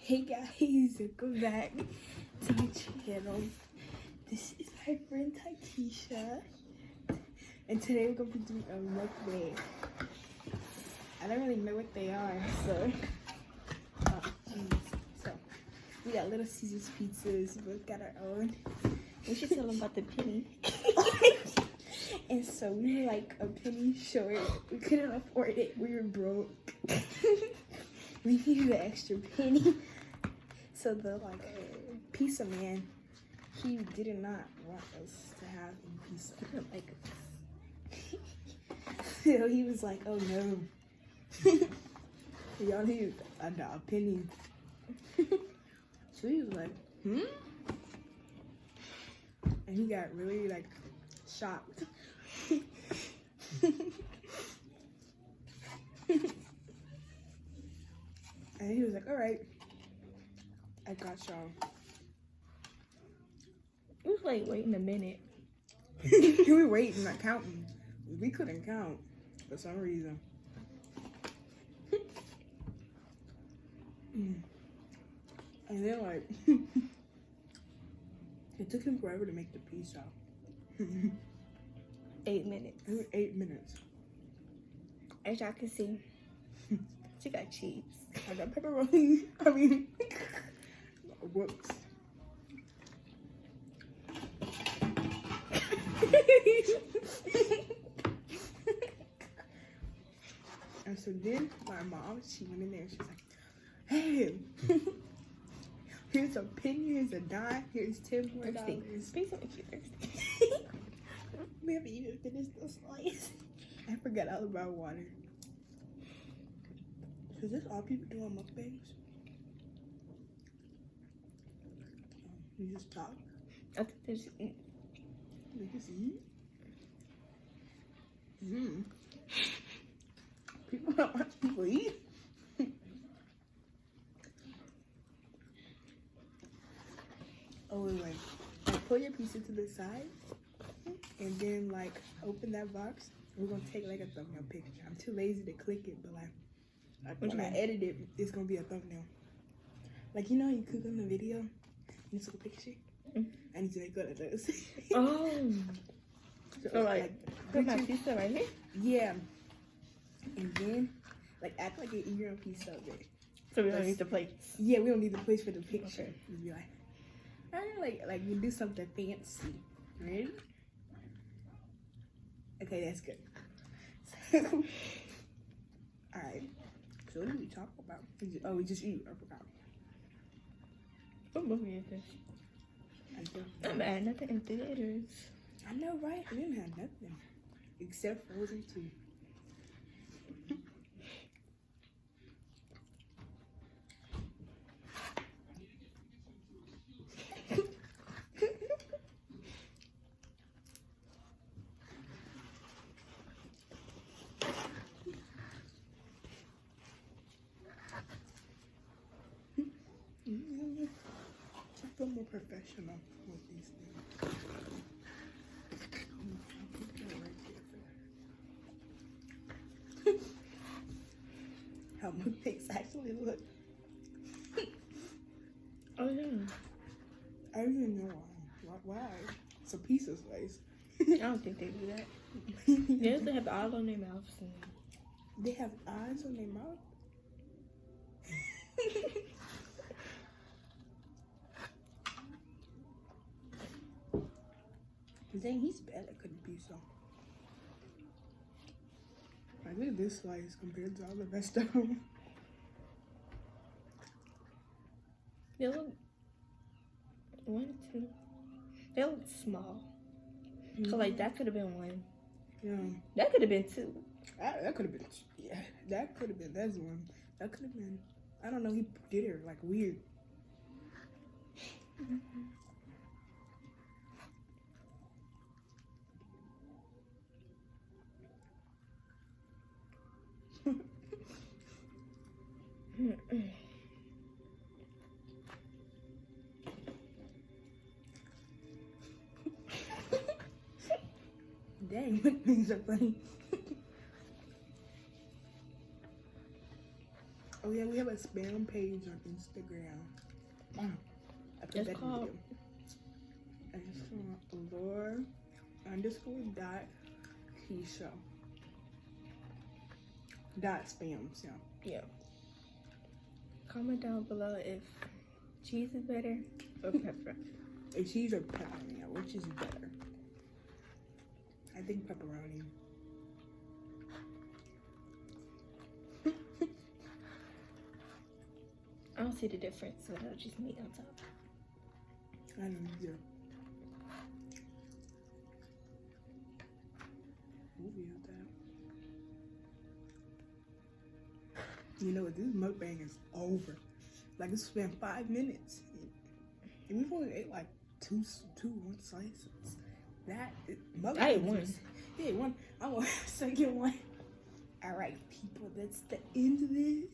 Hey guys, welcome back to my channel. This is my friend TYKISHA, and today we're gonna be doing a mukbang. I don't really know what they are, so so we got Little Caesars pizzas. We both got our own. We should tell them about the penny. And so we were like a penny short. We couldn't afford it. We were broke. We needed an extra penny. So the pizza man, he did not want us to have any pizza. He didn't like us. So he was like, oh no. Y'all need a penny. So he was like, hmm? And he got really shocked. And he was like, all right, I got y'all. It was like waiting a minute. We were waiting, not counting. We couldn't count for some reason. And then it took him forever to make the pizza. 8 minutes. It was 8 minutes. As y'all can see, she got cheese. I got pepperoni. I mean, whoops. And so then my mom, she went in there and she's like, hey, here's a penny, here's a dime, here's $10 more. Please don't make you thirsty. We haven't even finished the slice. I forgot all about water. So is this all people do on mukbangs? You just talk? I think they just eat. They just eat? People don't watch people eat? Oh, wait. Pull your pizza to the side. And then open that box. We're gonna take a thumbnail picture. I'm too lazy to click it, but when I edit it, it's gonna be a thumbnail. You know, you click on the video, you take a picture. I need to make one of those. Oh. So put my pizza right here? Yeah. And then act like you're eating your own pizza of it. So we don't need the plates. Yeah, we don't need the plates for the picture. Okay. Just be like you do something fancy. Ready? Okay, that's good. Alright. So what do we talk about? We just eat. I forgot. What movie is this? I'm mad nothing in theaters. I know, right? We didn't have nothing. Except Frozen 2. I feel more professional with these things. How mukbangs actually look. Oh yeah. I don't even know why. Why? It's a pizza slice. I don't think they do that. Yes, they have eyes on their mouths. They have eyes on their mouth? Dang, he's bad at cooking pizza. Look at this slice compared to all the rest of them. They look 1, 2. They look small. So that could have been 1. Yeah. That could have been 2. That could have been. Yeah. That could have been. That's 1. That could have been. I don't know. He did it weird. Dang, things are funny. Oh yeah, we have a spam page on Instagram. I put It's that in the called- video. And it's called Lore_.Keisha. .spams, yeah. Yeah. Comment down below if cheese is better or pepper. A cheese or pepperoni, yeah, which is better? I think pepperoni. I don't see the difference without just meat on top. I don't either. Movie of that. You know what? This mukbang is over. Like it's been 5 minutes, and we've only ate like two one slices. That mukbang. I ate one. You ate one. I want a second one. All right, people. That's the end of this.